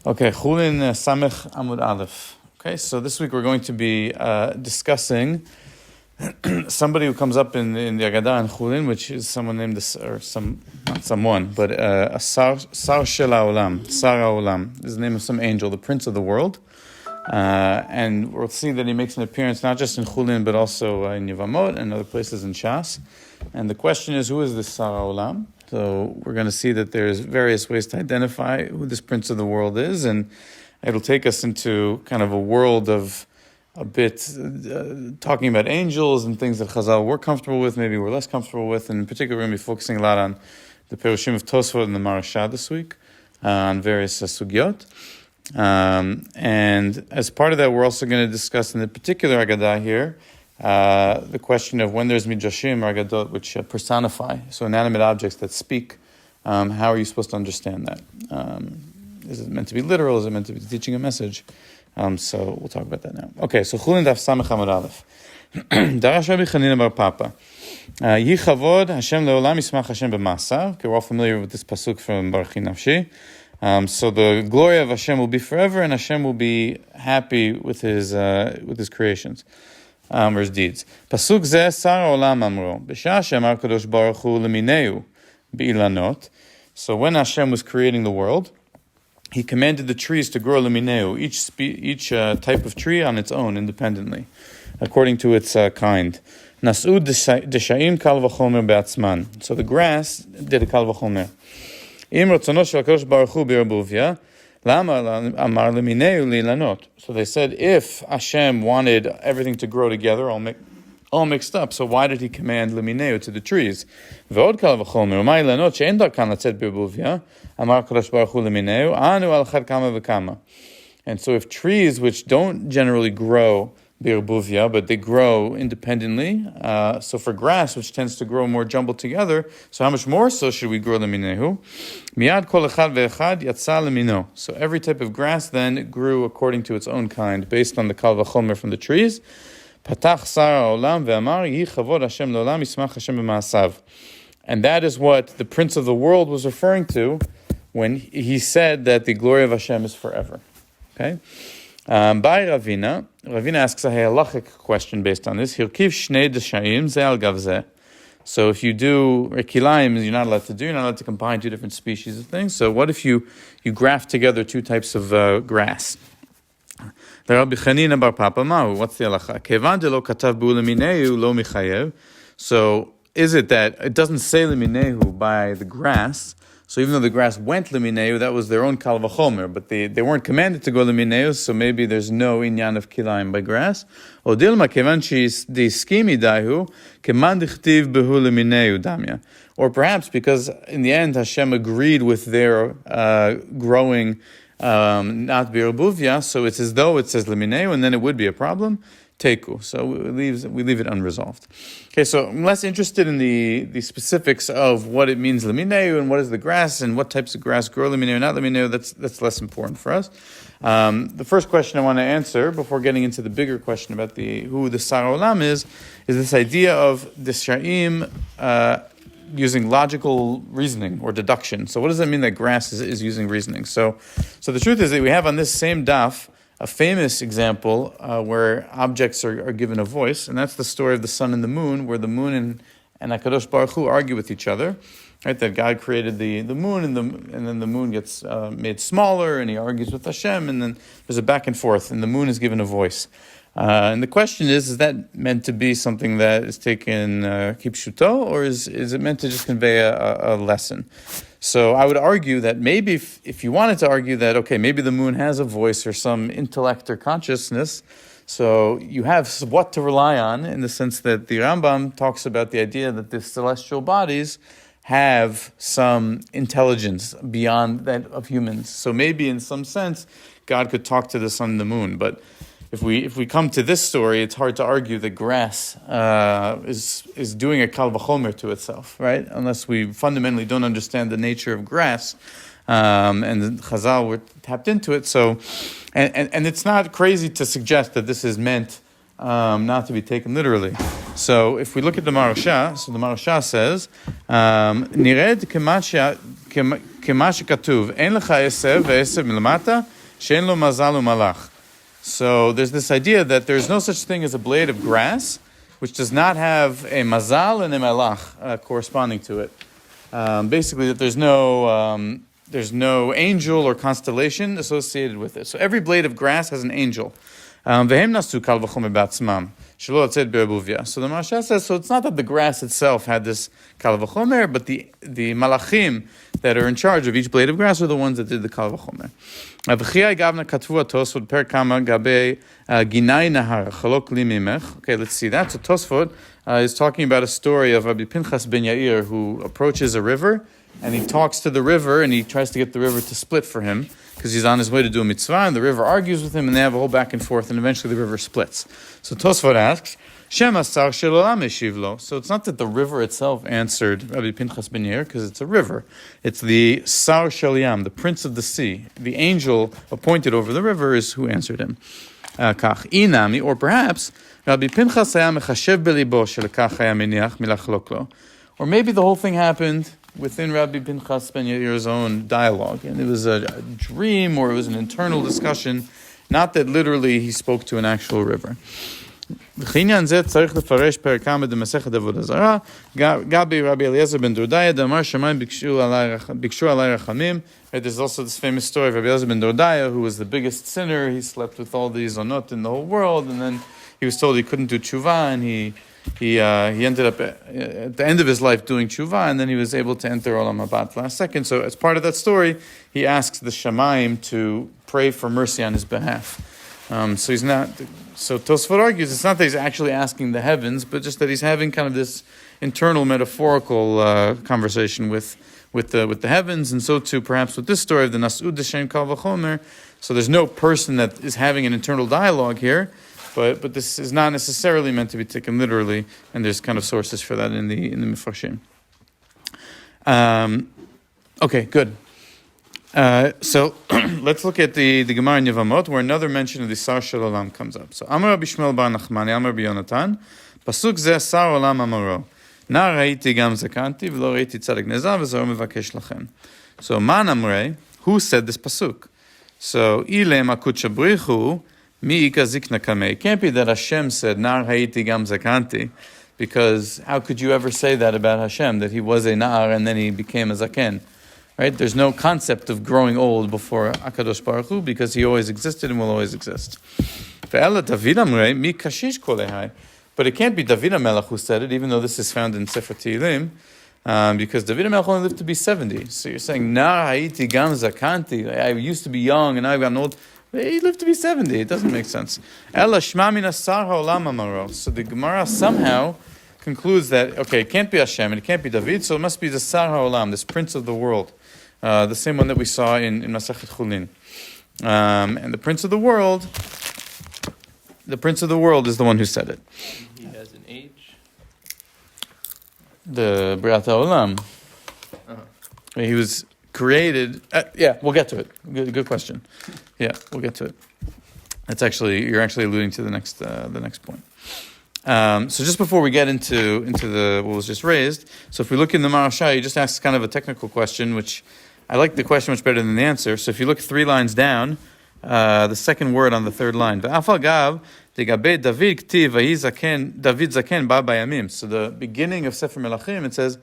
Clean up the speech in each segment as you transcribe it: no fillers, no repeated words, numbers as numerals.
Okay, Hullin Samech Amud Aleph. Okay, so this week we're going to be discussing somebody who comes up in the Agadah in Hullin, which is someone named not someone, but a Sar Shel HaOlam, Sar HaOlam, is the name of some angel, the Prince of the World. And we'll see that he makes an appearance not just in Hullin, but also in Yevamot and other places in Shas. And the question is, who is this Sar HaOlam? So we're going to see that there's various ways to identify who this Prince of the World is, and it'll take us into kind of a world of a bit talking about angels and things that Chazal were comfortable with, maybe we're less comfortable with, and in particular we're going to be focusing a lot on the Perushim of Tosfot and the Marashah this week, on various sugyot. And as part of that, we're also going to discuss in the particular Agadah here, the question of when there's midrashim or agadot which personify, so inanimate objects that speak, how are you supposed to understand that? Is it meant to be literal? Is it meant to be teaching a message? So we'll talk about that now. Okay, so Chulin daf samech amud aleph. Darash Rabbi Chanina bar Papa. Yi chavod Hashem leolam yismach Hashem b'masav. Okay, we're all familiar with this pasuk from Baruchi Nafshi. So the glory of Hashem will be forever, and Hashem will be happy with his creations. Or his deeds. Pasuk zeh sar olam amro. B'shah she'amar kadosh baruch hu lemineu be'ilanot. So when Hashem was creating the world, He commanded the trees to grow lemineu, each type of tree on its own, independently, according to its kind. Nash'u desha'im kal vahomer בעצמן. So the grass did a kal vahomer. Im rotzono shel kadosh baruch hu b'rabuvia. So they said, if Hashem wanted everything to grow together, all mixed up, so why did He command lemineu to the trees? And so if trees which don't generally grow birbuvia, but they grow independently. So for grass, which tends to grow more jumbled together, so how much more so should we grow leminehu? Miyad kol echad ve'echad yatsa lemino. So every type of grass then grew according to its own kind, based on the kal vahomer from the trees. Patach sar ha'olam ve'amar yi chavod Hashem le'olam yismach Hashem b'ma'asav. And that is what the Prince of the World was referring to when he said that the glory of Hashem is forever. Okay? By Ravina asks a halachic question based on this. Hirkiv shnei deshאים ze al gav ze. So if you do rekilaim, you're not allowed to combine two different species of things. So what if you graft together two types of grass? Rabbi Chanina bar Papa Mahu. What's the halacha? Kevan de lo katav bu lemineu lo michayev. So is it that it doesn't say lemineu by the grass? So even though the grass went lemineu, that was their own kal vahomer, but they weren't commanded to go lemineu, so maybe there's no inyan of kilayim by grass. Or dilma kevan the skimi dahu keman dichtiv behu lemineu damya. Or perhaps because in the end Hashem agreed with their growing not birubuvia, so it's as though it says lemineu, and then it would be a problem. Teku. So we leave it unresolved. Okay, so I'm less interested in the specifics of what it means lemineu and what is the grass and what types of grass grow lemineu and not lemineu. That's less important for us. The first question I want to answer before getting into the bigger question about who the Sar Olam is this idea of desha'im using logical reasoning or deduction. So what does that mean that grass is using reasoning? So the truth is that we have on this same daf a famous example where objects are given a voice, and that's the story of the sun and the moon, where the moon and HaKadosh Baruch Hu argue with each other. Right, that God created the moon, and then the moon gets made smaller, and He argues with Hashem, and then there's a back and forth, and the moon is given a voice. And the question is that meant to be something that is taken kipshuto, or is it meant to just convey a lesson? So I would argue that maybe if you wanted to argue that, okay, maybe the moon has a voice or some intellect or consciousness, so you have what to rely on in the sense that the Rambam talks about the idea that the celestial bodies have some intelligence beyond that of humans. So maybe in some sense, God could talk to the sun and the moon, but if we come to this story, it's hard to argue that grass is doing a kal vahomer to itself, right? Unless we fundamentally don't understand the nature of grass, and Chazal were tapped into it. So, and it's not crazy to suggest that this is meant not to be taken literally. So, if we look at the Marashah, so the Marashah says, "Nired kema shekatuv, ein lecha esev ve'esev milamata." she'en lo mazal u'malach. So there's this idea that there's no such thing as a blade of grass which does not have a mazal and a malach corresponding to it. Basically, that there's no angel or constellation associated with it. So every blade of grass has an angel. Vehem nash'u kal vahomer בעצמן. שלא לצאת בערבוביה. So the Maharsha says, so it's not that the grass itself had this kal vahomer, but the malachim that are in charge of each blade of grass are the ones that did the kal vahomer. Okay, let's see that. So Tosfot is talking about a story of Rabbi Pinchas ben Yair who approaches a river and he talks to the river and he tries to get the river to split for him because he's on his way to do a mitzvah and the river argues with him and they have a whole back and forth and eventually the river splits. So Tosfot asks, Shema sar shel olam eshiv lo. So it's not that the river itself answered Rabbi Pinchas ben Yair because it's a river. It's the sar shel yam, the prince of the sea. The angel appointed over the river is who answered him. Kach inami, or perhaps Rabbi Pinchas haya mechashev belibo shelekach haya meniach milachlok lo. Or maybe the whole thing happened within Rabbi Pinchas ben Yair's own dialogue, and it was a dream or it was an internal discussion, not that literally he spoke to an actual river. בעניין זה צריך לפרש פרק כמה במסכת עבודה זרה, גבי רבי אליעזר בן דורדיה, דאמר שמיים ביקשו עלי רחמים. There's also this famous story of Rabbi Eliezer ben Dordaya, who was the biggest sinner. He slept with all the zonot in the whole world, and then he was told he couldn't do tshuva, and he ended up at the end of his life doing tshuva, and then he was able to enter Olam Haba last second. So as part of that story, he asks the Shamayim to pray for mercy on his behalf. So he's not. So Tosfot argues it's not that he's actually asking the heavens, but just that he's having kind of this internal metaphorical conversation with the heavens, and so too perhaps with this story of the nash'u deshאים kal vahomer. So there's no person that is having an internal dialogue here, but this is not necessarily meant to be taken literally, and there's kind of sources for that in the Mefarshim. Okay, good. So let's look at the Gemara in Yevamot, where another mention of the Sar Shel Olam comes up. So Amar Rabbi Shmuel bar Nachmani, Amar Rabbi Yonatan, Pasuk Zeh Sar Olam Amaro, Na Raiti Gam Zakanti, V'lo Raiti Tzadik Nezav, V'zor Mevakesh Lachem. So Man Amrei, who said this Pasuk? So Ile Makut Shabrichu, Mi Ika Zikna Kamei. It can't be that Hashem said, Na Raiti Gam Zakanti, because how could you ever say that about Hashem, that he was a Na'ar and then he became a Zaken? Right? There's no concept of growing old before Akadosh Baruch Hu because he always existed and will always exist. But it can't be David HaMelech who said it, even though this is found in Sefer Tehillim, because David HaMelech only lived to be 70. So you're saying, Na haiti gam zakanti, I used to be young and I've gotten old. He lived to be 70. It doesn't make sense. Ela shma min asar ha'olam amaro. So the Gemara somehow concludes that, okay, it can't be Hashem and it can't be David, so it must be the Sar ha'olam, this prince of the world. The same one that we saw in Masechet Hullin. And the prince of the world is the one who said it. He has an age? The Briat HaOlam. He was created. We'll get to it. Good question. Yeah, we'll get to it. You're actually alluding to the next point. So just before we get into what was just raised, so if we look in the Maharsha, he just asks kind of a technical question, which I like the question much better than the answer. So if you look 3 lines down, the second word on the third line, V'afagav degabe David ktiv David zaken ba bayamim. So the beginning of Sefer Melachim, it says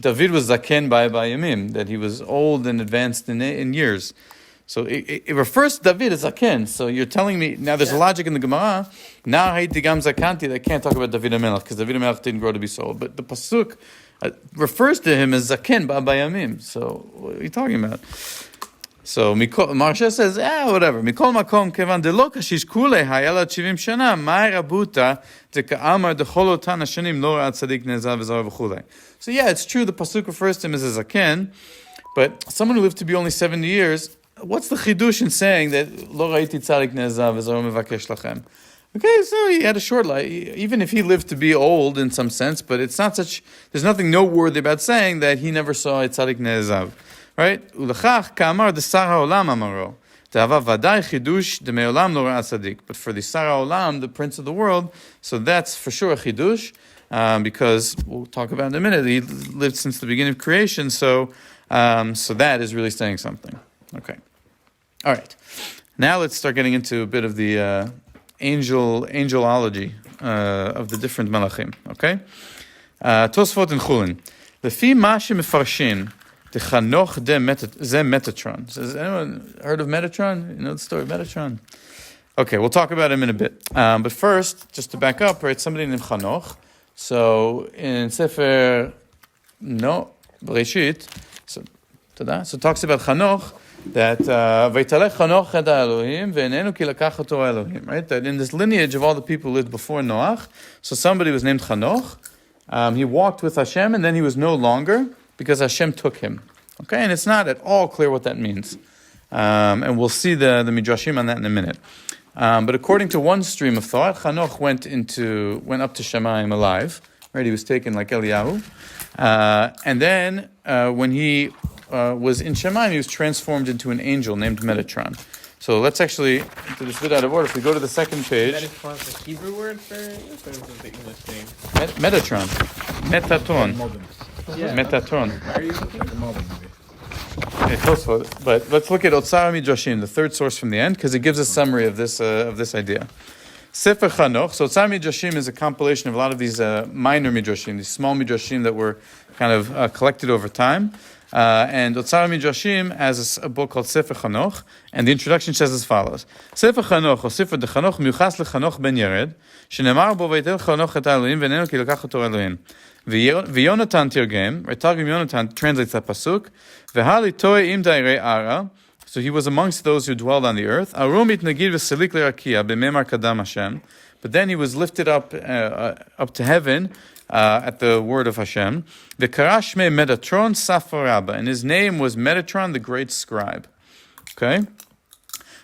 David was zaken ba bayamim, that he was old and advanced in years. So it refers to David as zaken. So you're telling me now there's a logic in the Gemara. Na haiti gam zakanti. They can't talk about David HaMelech because David HaMelech didn't grow to be so old. But the pasuk refers to him as zaken ba bayamim. So what are you talking about? So Maharsha says, whatever. Mikol makom kevan de lo kashish kulei hayela 70 shana mai rabuta de ka'amar de cholotan hashanim lo ra'at tzadik nezav v'zar v'chulei. So yeah, it's true. The pasuk refers to him as a zaken, but someone who lived to be only 70 years. What's the chidush in saying that lo ra'iti tzadik nezav v'zar mevakesh lachem? Okay, so he had a short life, even if he lived to be old in some sense, but it's not such. There's nothing noteworthy about saying that he never saw a tzadik nezav. Right? Ulachach ka'amar de Sar ha'olam amaro. Ta'ava vaday chidush de me'olam lo ra'a tzadik. But for the Sar ha'olam, the prince of the world, so that's for sure a chidush, because we'll talk about in a minute. He lived since the beginning of creation, so that is really saying something. Okay. All right. Now let's start getting into a bit of the angelology of the different malachim. Okay? Tosfot and Hullin. Lefi ma shemefarshin techanoch ze Metatron. Has anyone heard of Metatron? You know the story of Metatron? Okay, we'll talk about him in a bit. But first, just to back up, right? Somebody named Chanoch. So in Sefer Bereshit, so it talks about Chanoch that Vaytalech Chanoch et Elohim ve'enenu ki lakach oto Elohim. Right? That in this lineage of all the people who lived before Noach, so somebody was named Chanoch. He walked with Hashem, and then he was no longer because Hashem took him. Okay, and it's not at all clear what that means, and we'll see the midrashim on that in a minute. But according to one stream of thought, Chanoch went up to Shamayim alive. Right, he was taken like Eliyahu, and then when he was in Shamayim, he was transformed into an angel named Metatron. So let's actually do this bit out of order. If we go to the second page, Metatron's the Hebrew word for it, or is it the English name? Metatron, Metatron, Yeah. Metatron. Why are you looking? But let's look at Otzar Midrashim, the third source from the end, because it gives a summary of this idea. Sefer Chanoch. So Otzar Midrashim is a compilation of a lot of these minor Midrashim, these small Midrashim that were kind of collected over time. And Otzar Midrashim has a book called Sefer Chanoch, and the introduction says as follows: Sefer Chanoch, or Sefer de Chanoch, miuchas leChanoch ben Yered, shenemar bo vaytel Chanoch et Elohim, ve'enenu ki lakach oto Elohim. V'Yonatan tirgem, right? Targum Yonatan translates that pasuk. V'hali toy im dairei ara. So he was amongst those who dwelled on the earth. Arum itnagid v'selik le'rakia b'memar kadam Hashem. But then he was lifted up to heaven at the word of Hashem. V'karash me Metatron Safarabba, and his name was Metatron, the great scribe. Okay.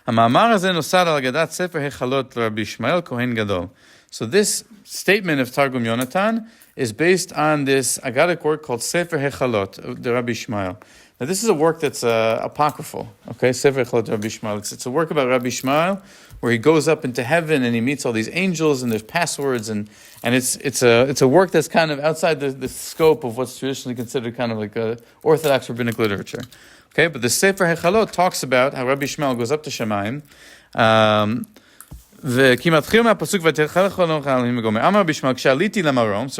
Hamamar hazeh nosad al agadat Sefer Hechalot Rabbi Ishmael Kohen Gadol. So this statement of Targum Yonatan is based on this Agadic work called Sefer Hechalot, the Rabbi Ishmael. Now this is a work that's apocryphal, okay? Sefer Hechalot Rabbi Ishmael. It's a work about Rabbi Ishmael where he goes up into heaven and he meets all these angels and there's passwords and it's a work that's kind of outside the scope of what's traditionally considered kind of like a Orthodox rabbinic literature. Okay, but the Sefer Hechalot talks about how Rabbi Ishmael goes up to Shamayim. So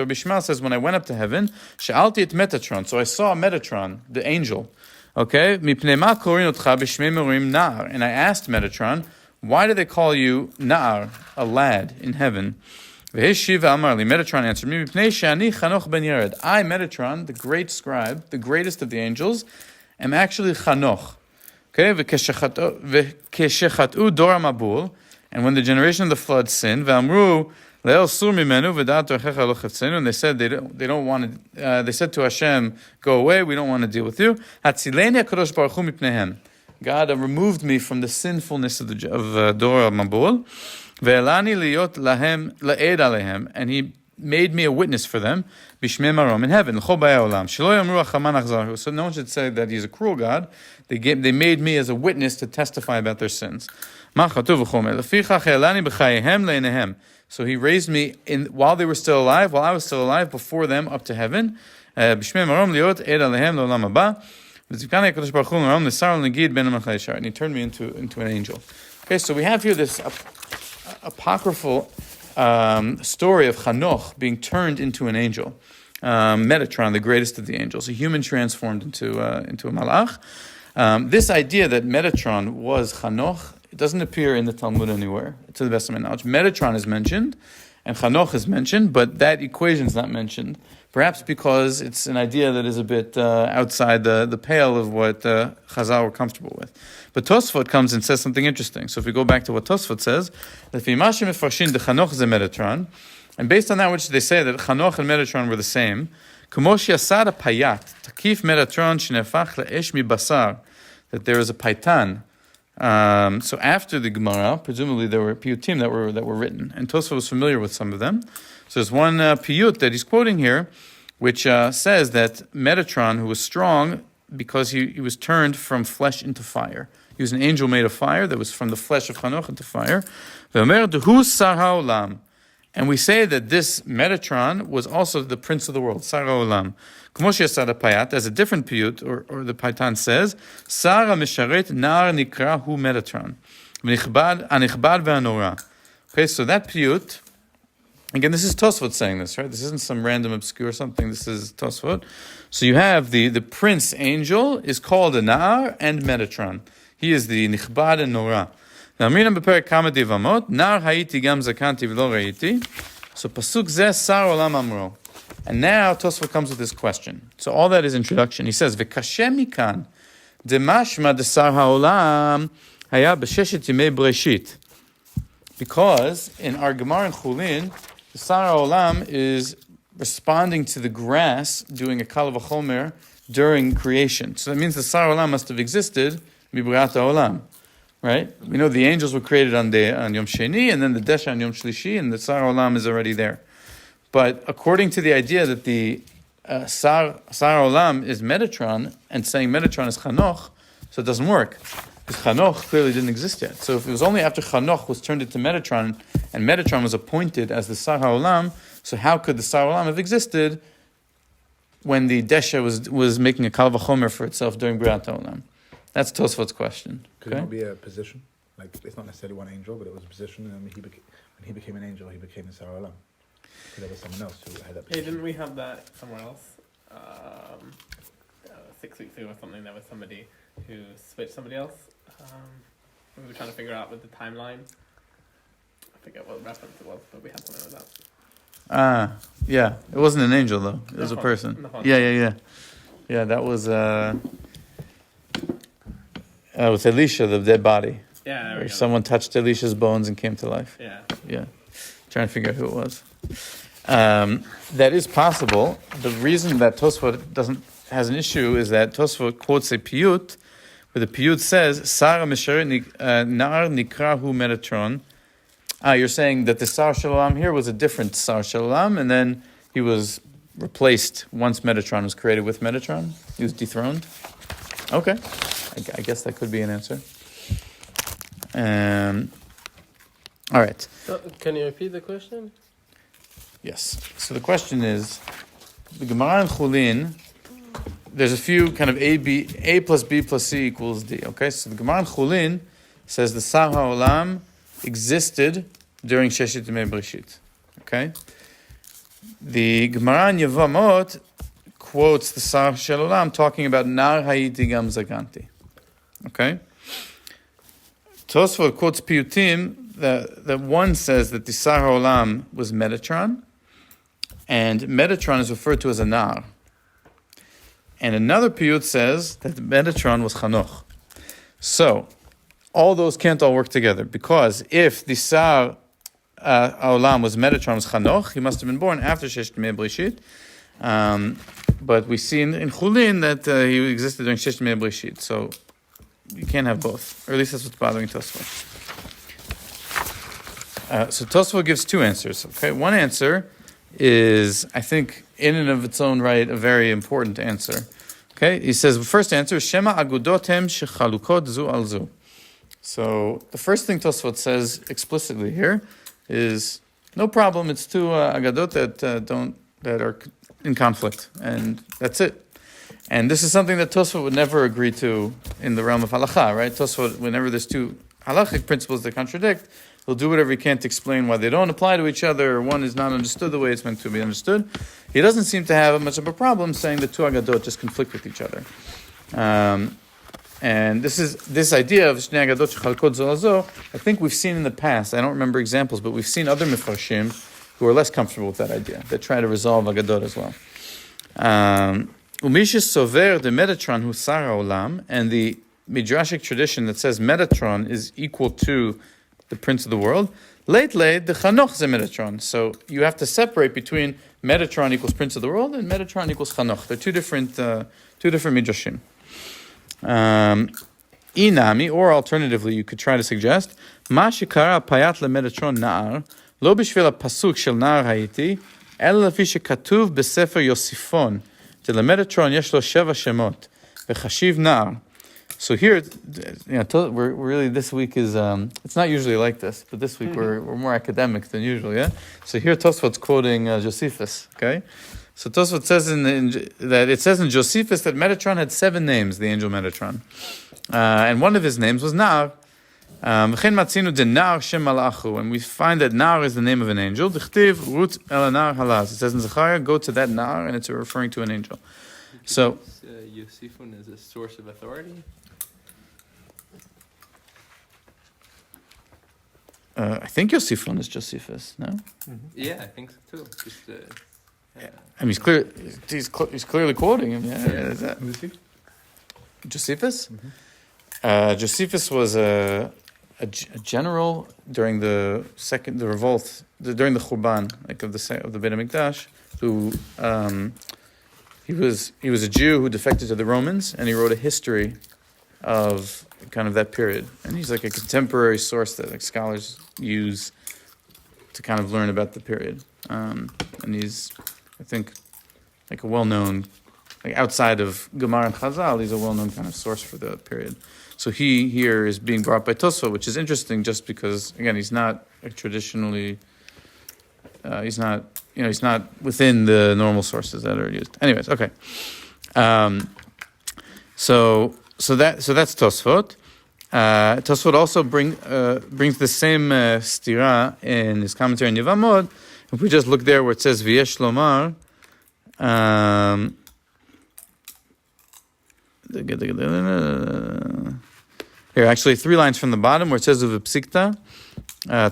Rabbi Ishmael says, when I went up to heaven, so I saw Metatron, the angel. Okay? And I asked Metatron, why do they call you Na'ar, a lad, in heaven? Metatron answered me, I, Metatron, the great scribe, the greatest of the angels, am actually Chanoch. Okay? And when the generation of the flood sinned, and they said they don't want to. They said to Hashem, "Go away. We don't want to deal with you." God removed me from the sinfulness of Dor Mabul, and He made me a witness for them, b'shmei marom, in heaven, so no one should say that He's a cruel God. They made me as a witness to testify about their sins. So He raised me while they were still alive, while I was still alive, before them, up to heaven. And He turned me into an angel. Okay, so we have here this apocryphal story of Chanoch being turned into an angel. Metatron, the greatest of the angels, a human transformed into a malach. This idea that Metatron was Chanoch, it doesn't appear in the Talmud anywhere, to the best of my knowledge. Metatron is mentioned, and Chanoch is mentioned, but that equation is not mentioned. Perhaps because it's an idea that is a bit outside the pale of what Chazal were comfortable with. But Tosfot comes and says something interesting. So if we go back to what Tosfot says, and based on that which they say that Chanoch and Metatron were the same, that there is a paitan. So after the Gemara, presumably there were piyutim that were written, and Tosfot was familiar with some of them. So there's one piyut that he's quoting here, which says that Metatron, who was strong because he was turned from flesh into fire. He was an angel made of fire that was from the flesh of Chanoch into fire. And we say that this Metatron was also the prince of the world, Sar HaOlam. As a different piyut, or the Paitan says, Sar HaMesharet Nar Nikra Hu Metatron. Anichbad ve'anora. Okay, so that piyut, again, this is Tosfot saying this, right? This isn't some random obscure something. This is Tosfot. So you have the prince angel is called a Nar and Metatron. He is the Nichbad and Nora. Now, Miram beperek kama divamot, Nar haiti gam zakanti v'lo reiti. So pasuk zeh sar olam amro. And now Tosfot comes with this question. So all that is introduction. He says, v'kashem mikan, demashma de sar haolam haya b'sheshet yimei breshit. Because in our Gemara in Hullin, the Sar HaOlam is responding to the grass doing a kal vahomer during creation. So that means the Sar HaOlam must have existed mibriat HaOlam, right? We know the angels were created on Yom Sheni, and then the Desha on Yom Shlishi, and the Sar HaOlam is already there. But according to the idea that the Sar HaOlam is Metatron, and saying Metatron is Chanoch, so it doesn't work. Because Chanoch clearly didn't exist yet. So if it was only after Chanoch was turned into Metatron, and Metatron was appointed as the Sar HaOlam, so how could the Sar HaOlam have existed when the Desha was making a Kal Vachomer for itself during Briat HaOlam? That's Tosfot's question. Could it not be a position? Like, it's not necessarily one angel, but it was a position, and when he became an angel, he became the Sar HaOlam. Because there was someone else who had that position. Hey, didn't we have that somewhere else? 6 weeks ago or something, there was somebody who switched somebody else. We were trying to figure out with the timeline. I forget what reference it was, but we had something like that. Yeah. It wasn't an angel, though. It was a person. Yeah, that was with Elisha, the dead body. Yeah, where someone touched Elisha's bones and came to life. Yeah. Trying to figure out who it was. That is possible. The reason that Tosfot has an issue is that Tosfot quotes a piyut, where the piyut says, Sar HaMesharet Nar Nikra Hu Metatron. You're saying that the Sar Shalom here was a different Sar Shalom, and then he was replaced once Metatron was created with Metatron? He was dethroned? Okay. I guess that could be an answer. All right. So, can you repeat the question? Yes. So the question is, the Gemara in Chulin, there's a few kind of A plus B plus C equals D. Okay, so the Gemara in Chulin says the Sar HaOlam existed during Sheshet Yemei Breshit. Okay? The Gemara in Yevamot quotes the Sar Shel Olam talking about Nar Hayiti Gam Zaganti. Okay? Tosfot quotes Piyutim that one says that the Sar HaOlam was Metatron, and Metatron is referred to as a Nar. And another piyut says that Metatron was Chanoch. So, all those can't all work together, because if the Sar HaOlam was Metatron, was Chanoch, he must have been born after Sheshet Yemei Breshit. But we see in Chulin that he existed during Sheshet Yemei Breshit. So, you can't have both. Or at least that's what's bothering Tosfot. So Tosfot gives two answers. Okay, one answer is, I think, in and of its own right, a very important answer. Okay, he says the first answer is Shema agudotem shechalukot zu al zu. So the first thing Tosfot says explicitly here is no problem. It's two agadot that are in conflict, and that's it. And this is something that Tosfot would never agree to in the realm of halacha, right? Tosfot, whenever there's two halachic principles that contradict, he'll do whatever he can to explain why they don't apply to each other, or one is not understood the way it's meant to be understood. He doesn't seem to have much of a problem saying that two agadot just conflict with each other. And this idea of Shnei agadot shechalkot zo al zo, I think we've seen in the past. I don't remember examples, but we've seen other mifarshim who are less comfortable with that idea, that try to resolve agadot as well. Umisha sover de Metatron hu Sar HaOlam, and the midrashic tradition that says Metatron is equal to the prince of the world. Late the Chanoch ze Metatron. So you have to separate between Metatron equals prince of the world and Metatron equals Chanoch. They're two different midrashim. Inami, or alternatively, you could try to suggest Ma shekara payat le Metatron na'ar lo b'shvil pasuk shel na'ar hayiti el lefi shekatuv b'sefer Yosifon. The Metatron yesh lo sheva shemot v'chashiv na'ar. So here, we're really, this week is, it's not usually like this, but this week we're more academic than usual, yeah? So here Tosfot's quoting Josephus, okay? So Tosfot says that it says in Josephus that Metatron had 7 names, the angel Metatron. And one of his names was Nar. And we find that Nar is the name of an angel. It says in Zechariah, go to that Nar, and it's referring to an angel. So Yosifun is a source of authority? I think Yosifun is Josephus, no? Yeah, I think so too. Just, I mean, he's clearly quoting him. Yeah, is that Josephus? Josephus was a general during the revolt, during the Churban, like of the Beit HaMikdash, who he was a Jew who defected to the Romans, and he wrote a history of kind of that period. And he's like a contemporary source that like scholars use to kind of learn about the period. And he's, I think, like a well-known, like outside of Gemara and Chazal, he's a well-known kind of source for the period. So he here is being brought by Tosfot, which is interesting just because, again, he's not like traditionally, he's not within the normal sources that are used. Anyways, okay. So that's Tosfot. Tosfot also brings the same stira in his commentary on Yevamot. If we just look there where it says V'yesh Lomar, here, actually, 3 lines from the bottom where it says Uvipsikta,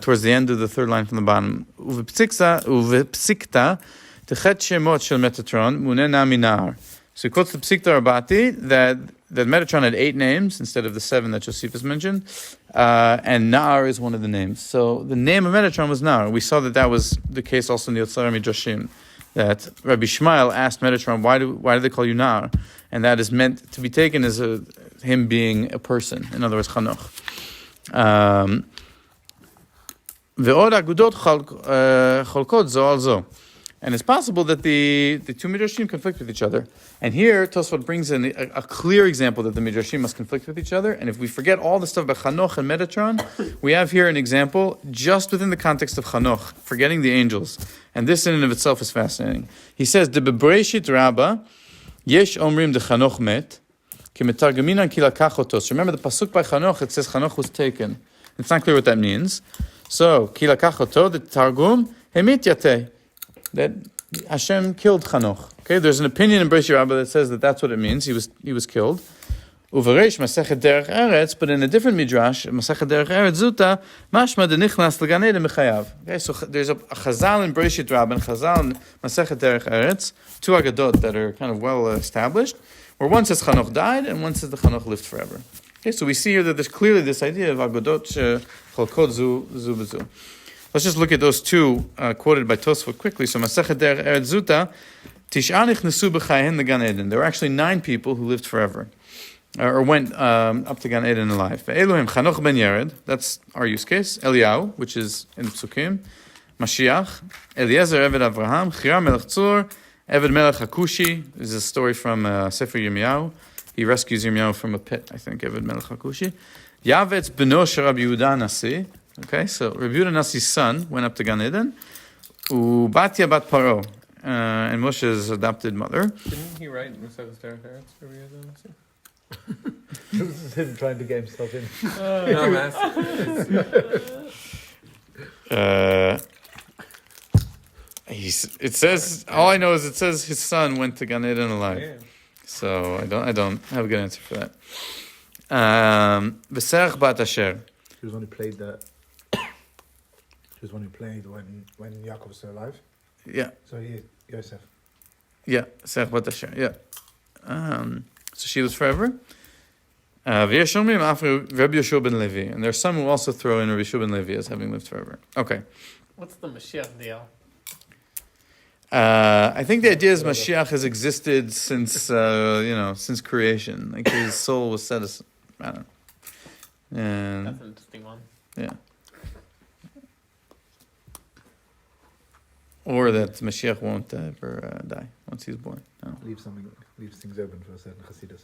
towards the end of the 3rd line from the bottom. Uvipsikta, Techet Shemot Shel Metatron, Munena Minar. So he quotes the Psikta Rabati that Metatron had 8 names instead of the 7 that Josephus mentioned, and Nar is one of the names. So the name of Metatron was Nar. We saw that was the case also in the Yotzar Midrashim, that Rabbi Shmuel asked Metatron, why do they call you Nar? And that is meant to be taken as him being a person, in other words, Chanoch. Ve'od agudot cholkot zo al zo. And it's possible that the 2 Midrashim conflict with each other. And here, Tosfot brings in a clear example that the Midrashim must conflict with each other. And if we forget all the stuff about Chanoch and Metatron, we have here an example just within the context of Chanoch, forgetting the angels. And this in and of itself is fascinating. He says, De bebreshit rabba, yesh omrim de Chanoch met, ki metargaminan ki lakach otos. Remember the pasuk by Chanoch, it says Chanoch was taken. It's not clear what that means. So, ki lakach oto, the Targum, hemit yateh. That Hashem killed Chanoch. Okay, there's an opinion in Bereishit Rabbah that says that that's what it means. He was killed. Uvareish Masechet Derech Eretz, but in a different midrash, Masechet Derech Eretz Zuta, Mashma denichnas l'Gan Eden mechayav. Okay, so there's a Chazal in Bereishit Rabbah and Chazal in Masechet Derech Eretz, 2 Agadot that are kind of well established, where one says Chanoch died and one says the Chanoch lived forever. Okay, so we see here that there's clearly this idea of Agadot Cholkot zu b'zu. Let's just look at those 2 quoted by Tosfot quickly. So Masechet Derech Eretz Zuta, Tishanich Nesha'u b'chayhen the Gan Eden. There were actually 9 people who lived forever, or went up to Gan Eden alive. Elohim Chanoch ben Yered, that's our use case. Eliyahu, which is in the Psukim. Mashiach, Eliezer Eved Avraham, Chiram Melech Tzur, Eved Melech Hakushi. This is a story from Sefer Yirmiyahu. He rescues Yirmiyahu from a pit, I think, Eved Melech Hakushi. Yavetz beno shel Rabbi Yehuda Nasi. Okay, so Rabbi Yehuda Nasi's son went up to Gan Eden. Ubatya bat Paro, and Moshe's adopted mother. Didn't he write Musaf's Derech Eretz for Rabbi Yehuda Nasi? This is him trying to get himself in. No, man. It says, all I know is it says his son went to Gan Eden alive. Yeah. So I don't have a good answer for that. V'serach bat Asher. She was one who played that. She was one who played when Yaakov was still alive. Yeah. So Yosef. Yeah, Serach bat Asher. Yeah. So she lives forever. V'yesh omrim after Rabbi Yeshua ben Levi, and there are some who also throw in Rabbi Yeshua ben Levi as having lived forever. Okay. What's the Mashiach deal? I think the idea is Mashiach has existed since since creation. Like his soul was set aside. I don't know. And That's an interesting one. yeah. Or that Mashiach won't ever die once he's born. No. Leaves things open for a certain Hasidus.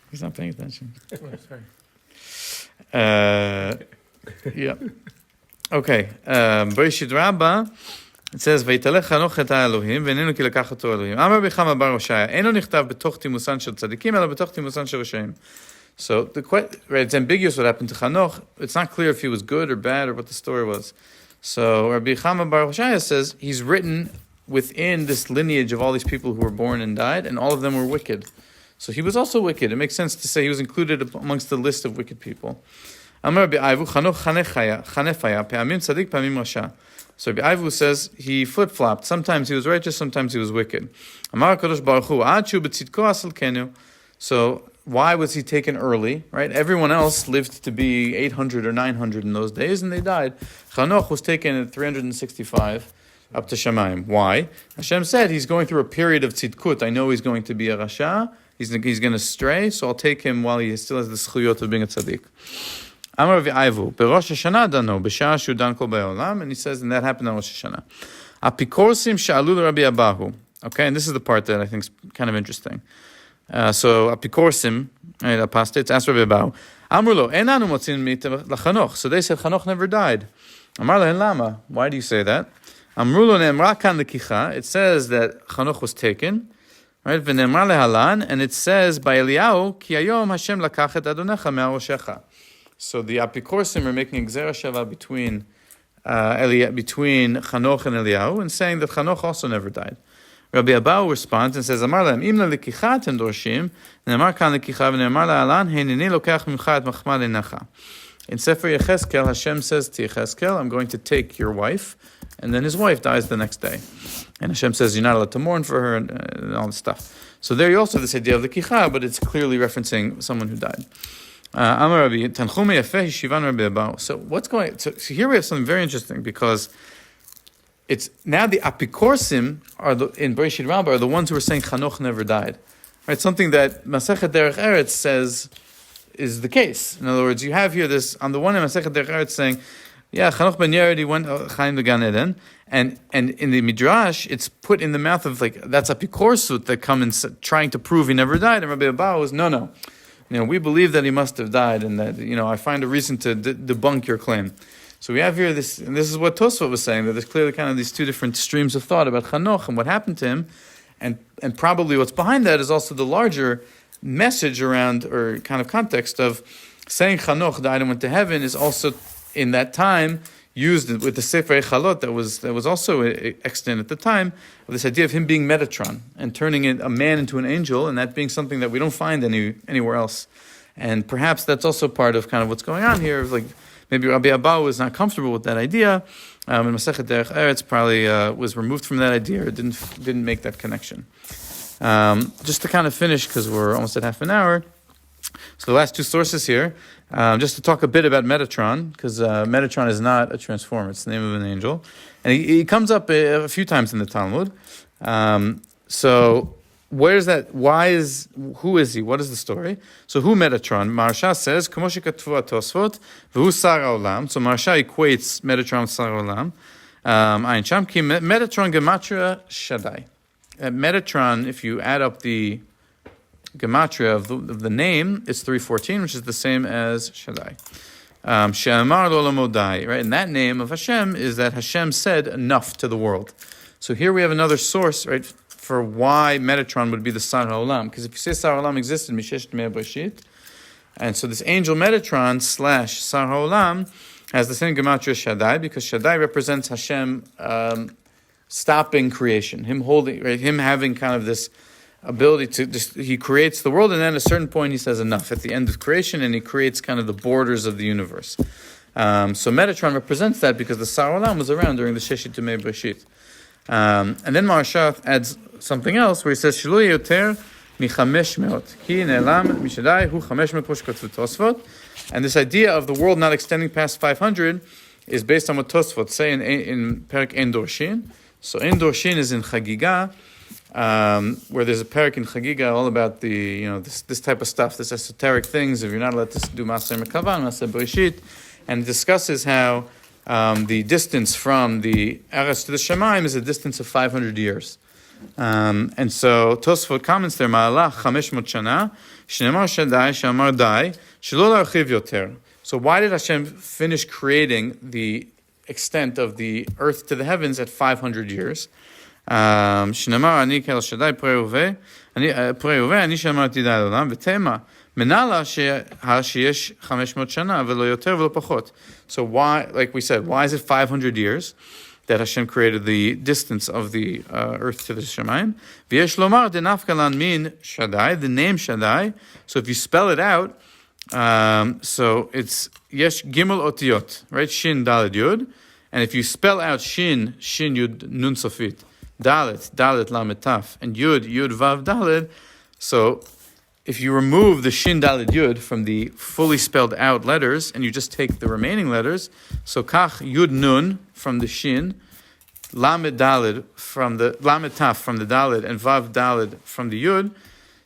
He's not paying attention. Oh, sorry. Yeah. Okay. Bereshit Rabbah, it says, ויתהלך חנוך את האלוהים, ואיננו כי לקח אותו אלוהים. אמר רבי חמא בר הושעיה, אינו נכתב בתוך תימוסן של צדיקים, אלא בתוך תימוסן של רשעים. So, it's ambiguous what happened to Chanoch. It's not clear if he was good or bad or what the story was. So, Rabbi Chama Bar Hoshaya says he's written within this lineage of all these people who were born and died, and all of them were wicked. So he was also wicked. It makes sense to say he was included amongst the list of wicked people. Amar Rabbi Ivu, Chanoch chanefaya, pe'amim tzadik, pe'amim rasha. So Rabbi Ivu says he flip-flopped. Sometimes he was righteous, sometimes he was wicked. Amar HaKadosh Baruch Hu, ad shu b'tzidko asal kenu. So why was he taken early, right? Everyone else lived to be 800 or 900 in those days, and they died. Chanoch was taken at 365 up to Shamayim. Why? Hashem said he's going through a period of tzidkut. I know he's going to be a rasha. He's going to stray, so I'll take him while he still has the schuyot of being a tzaddik. Amar Rav Aivu, Berosh Hashanah dano, b'shah shu dan kol ba'olam, and he says, and that happened on Rosh Hashanah. Apikorsim sha'alu Rabbi Abahu. Okay, and this is the part that I think is kind of interesting. So Apikorsim, apostates, asked Rabbi Abahu, Amru lo, enanu motzin mit lachanoch. So they said Chanoch never died. Amar lehen lama. Why do you say that? Amru lo ne'emra kan lekicha. It says that Chanoch was taken. Right, v'ne'emra lehalan, and it says by Eliyahu, ki hayom Hashem lakach et adonecha me'aroshecha. So the Apikorsim are making a gzera shava between Chanoch and Eliyahu, and saying that Chanoch also never died. Rabbi Abahu responds and says, Amar lehem, im le'lekicha atem dorshim, ne'emar kan lekicha, v'ne'emar lehalan, heineni lokach mimcha et machma le'necha. In Sefer Yechezkel, Hashem says to Yechezkel, I'm going to take your wife, and then his wife dies the next day. And Hashem says, you're not allowed to mourn for her, and all this stuff. So there you also have this idea of the kicha, but it's clearly referencing someone who died. Amar Rabbi, Tanchume Yafeh Shivan Rabbi Abahu. So what's going, so here we have something very interesting, because it's now the Apikorsim in Bereshit Rabbah are the ones who are saying Chanoch never died. Right? Something that Masechet Derech Eretz says is the case. In other words, you have here this, on the one hand, Masechet Derech Eretz saying, yeah, Chanoch ben Yared, he went Chaim to Gan Eden, and in the Midrash, it's put in the mouth of, like, that's Apikorsut that come and trying to prove he never died, and Rabbi Abahu was, no. We believe that he must have died, and that, I find a reason to debunk your claim. So we have here this, and this is what Tosfot was saying, that there's clearly kind of these two different streams of thought about Chanoch and what happened to him, and probably what's behind that is also the larger message around, or kind of context of saying Chanoch died and went to heaven is also, in that time, used with the Sefer Echalot that was also extant at the time, of this idea of him being Metatron and turning a man into an angel, and that being something that we don't find anywhere else. And perhaps that's also part of kind of what's going on here, of like maybe Rabbi Abahu was not comfortable with that idea, and Masechet Derech Eretz probably was removed from that idea, or didn't make that connection. Just to kind of finish, because we're almost at half an hour. So the last two sources here, just to talk a bit about Metatron, because Metatron is not a transformer, it's the name of an angel. And he comes up a few times in the Talmud. So where's that? Who is he? What is the story? So who Metatron? Maharsha says, K'mo shekatvu Tosfot, v'hu sar ha'olam. So Maharsha equates Metatron with sar ha'olam. Ayin sham ki Metatron gematria Shaddai. Metatron, if you add up the gematria of the name, it's 314, which is the same as Shaddai. She'amar lo lamodai, right? And that name of Hashem is that Hashem said enough to the world. So here we have another source, right, for why Metatron would be the Sar HaOlam. Because if you say Sar HaOlam existed, Mishesh Tmei Breshit, and so this angel Metatron / Sar HaOlam has the same gematria Shaddai, because Shaddai represents Hashem stopping creation, him holding, right, him having kind of this ability to just, he creates the world, and then at a certain point he says enough at the end of creation, and he creates kind of the borders of the universe. So Metatron represents that because the Sar Olam was around during the Sheshit Tumei Breshit. And then Maharsha adds something else where he says Shelo yoter michamesh meot ki ne'elam mishadai hu chamesh meot poshkatvu Tosfot. And this idea of the world not extending past 500 is based on what Tosfot say in Perek Ein Dorshin. So Ein Dorshin is in Chagiga, where there's a parak in Chagiga all about the, this type of stuff, this esoteric things, if you're not allowed to do Maaseh Merkavan, Maaseh Bereshit, and it discusses how the distance from the Eretz to the Shemaim is a distance of 500 years. And so Tosfot comments there, Ma'alach 500 shana, Shneimar Shaddai, Shamar Dai, Shelo L'archiv Yoter. So why did Hashem finish creating the extent of the earth to the heavens at 500 years? Shneimar Ani Kel Shaddai Purei Uvei, Ani Shamarti Dai Olam, V'tema, Menala Sheyesh 500 shana, V'lo Yoter V'lo Pachot. So why, like we said, why is it 500 years that Hashem created the distance of the earth to the Shemayim? V'yesh lomar denafkalan min Shaddai, the name Shaddai. So if you spell it out, so it's yesh gimel otiyot, right? Shin dalet yud, and if you spell out shin yud nun sofit, dalet lamet taf, and yud vav dalet, so if you remove the shin dalet yud from the fully spelled out letters and you just take the remaining letters, so kach yud nun from the shin, lamed dalet from the lamed taf from the dalet, and vav dalet from the yud,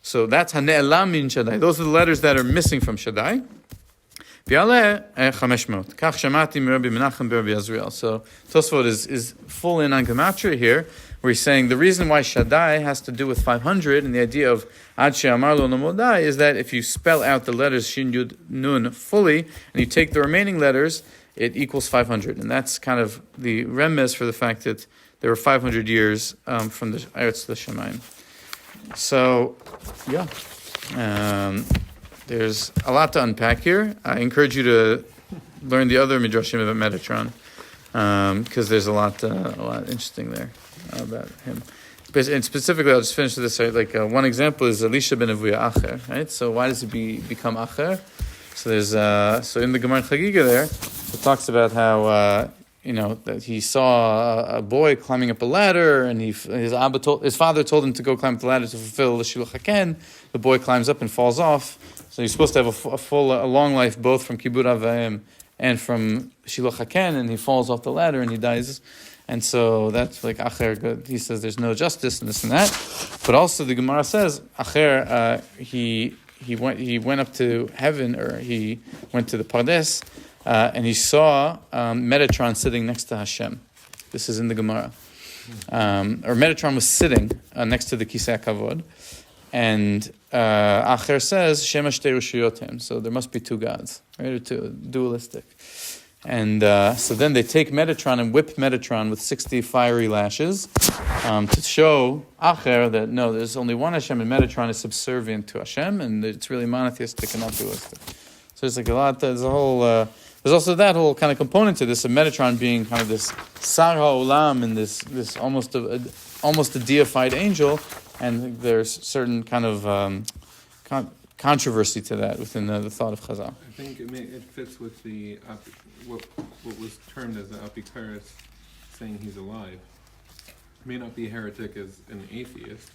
so that's hane'elam min Shaddai. Those are the letters that are missing from Shaddai. V'yaleh 500. Kach shamati m'Rabbi Menachem b'Rabbi Azriel. So Tosfot is full in on gematria here, where he's saying the reason why Shaddai has to do with 500 and the idea of Ad she'amar lo nomodai is that if you spell out the letters Shin Yud Nun fully and you take the remaining letters, it equals 500. And that's kind of the remez for the fact that there were 500 years from the Eretz to the Shemayim. So, yeah. There's a lot to unpack here. I encourage you to learn the other midrashim about Metatron, because there's a lot interesting there about him. And specifically, I'll just finish with this. Right? Like one example is Elisha ben Avuya Acher. Right. So why does he become Acher? So there's so in the Gemara Chagiga there, it talks about how that he saw a boy climbing up a ladder, and his father told him to go climb up the ladder to fulfill the Shiluch HaKen. The boy climbs up and falls off. So he's supposed to have a long life, both from Kibud Avayim and from Shiluch HaKen, and he falls off the ladder and he dies. And so that's like Acher. He says there's no justice and this and that. But also the Gemara says Acher, he went up to heaven, or he went to the Pardes, and he saw Metatron sitting next to Hashem. This is in the Gemara. Or Metatron was sitting next to the Kisei HaKavod. And Acher says, Shema Shtei Rishuyotem. So there must be two gods, right? Or two, dualistic. And so then they take Metatron and whip Metatron with 60 fiery lashes to show Acher that no, there's only one Hashem, and Metatron is subservient to Hashem, and it's really monotheistic and not dualistic. So there's like a lot, there's also that whole kind of component to this, of Metatron being kind of this Sar HaOlam, and this almost a deified angel, and there's certain kind of controversy to that within the thought of Chazal. I think it fits with the what was termed as the Apikaris, saying he's alive. May not be a heretic as an atheist,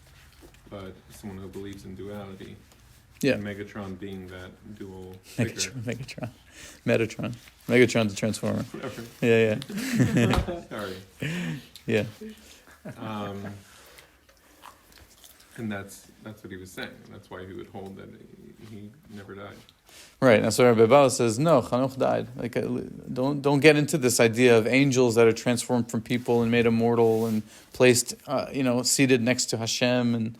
but someone who believes in duality. Yeah. And Megatron being that dual figure. Megatron. Megatron's a transformer. Whatever. Yeah. Sorry. Yeah. And that's what he was saying. That's why he would hold that he never died. Right, and so Rabbi Bala says, no, Chanuch died. Like, don't get into this idea of angels that are transformed from people and made immortal and placed, seated next to Hashem. And he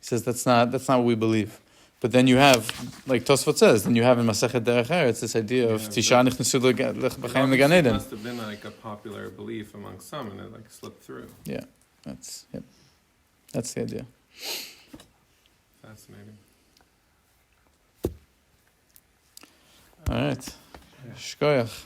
says that's not what we believe. But then you have, like Tosfot says, then you have in Masechet Derech Eretz this idea of Tisha Nichnasu L'Chaim L'Gan Eden. It must have been like a popular belief among some, and it like slipped through. Yeah, that's the idea. Fascinating. All right. Shkoyach.